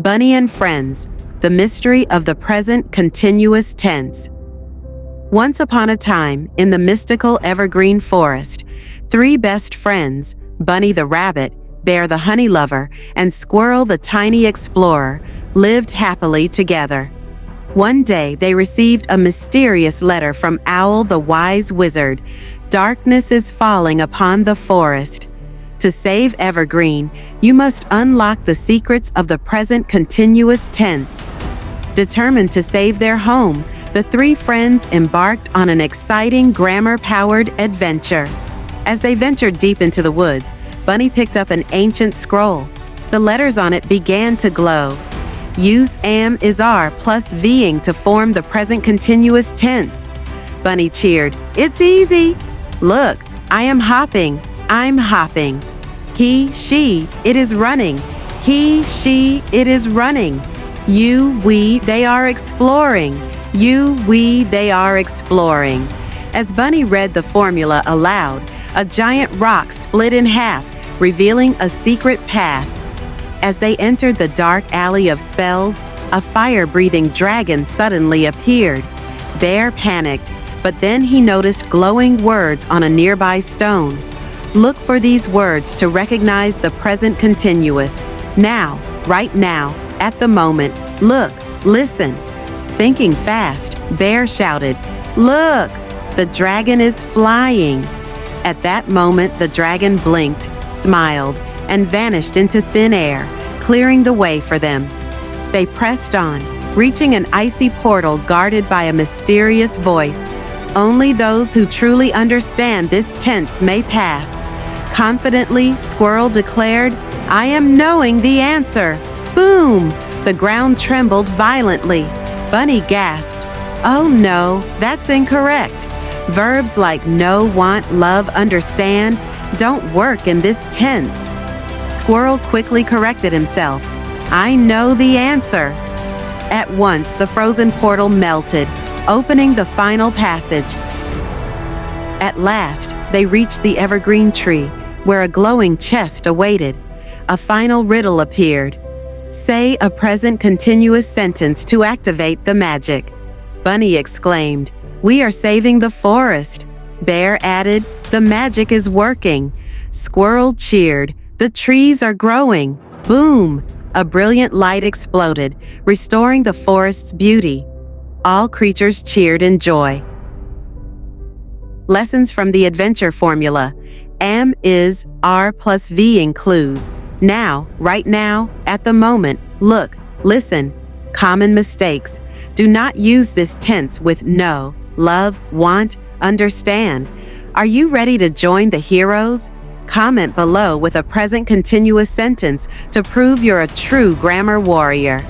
Bunny and Friends, The Mystery of the Present Continuous Tense. Once upon a time, in the mystical evergreen forest, 3 best friends, Bunny the rabbit, Bear the honey lover, and Squirrel the tiny explorer, lived happily together. One day, they received a mysterious letter from Owl the wise wizard. Darkness is falling upon the forest. To save Evergreen, you must unlock the secrets of the present continuous tense. Determined to save their home, the 3 friends embarked on an exciting grammar-powered adventure. As they ventured deep into the woods, Bunny picked up an ancient scroll. The letters on it began to glow. Use am is are plus being to form the present continuous tense. Bunny cheered, "It's easy. Look, I am hopping. I'm hopping. He, she, it is running. He, she, it is running. You, we, they are exploring. You, we, they are exploring." As Bunny read the formula aloud, a giant rock split in half, revealing a secret path. As they entered the dark alley of spells, a fire-breathing dragon suddenly appeared. Bear panicked, but then he noticed glowing words on a nearby stone. Look for these words to recognize the present continuous. Now, right now, at the moment, look, listen. Thinking fast, Bear shouted, "Look, the dragon is flying." At that moment, the dragon blinked, smiled, and vanished into thin air, clearing the way for them. They pressed on, reaching an icy portal guarded by a mysterious voice. Only those who truly understand this tense may pass. Confidently, Squirrel declared, "I am knowing the answer." Boom! The ground trembled violently. Bunny gasped, "Oh no, that's incorrect. Verbs like know, want, love, understand don't work in this tense." Squirrel quickly corrected himself. "I know the answer." At once, the frozen portal melted, opening the final passage. At last, they reached the evergreen tree, where a glowing chest awaited. A final riddle appeared. Say a present continuous sentence to activate the magic. Bunny exclaimed, "We are saving the forest." Bear added, "The magic is working." Squirrel cheered, "The trees are growing." Boom! A brilliant light exploded, restoring the forest's beauty. All creatures cheered in joy. Lessons from the adventure formula. Am, is, are plus being clues. Now, right now, at the moment, look, listen. Common mistakes. Do not use this tense with know, love, want, understand. Are you ready to join the heroes? Comment below with a present continuous sentence to prove you're a true grammar warrior.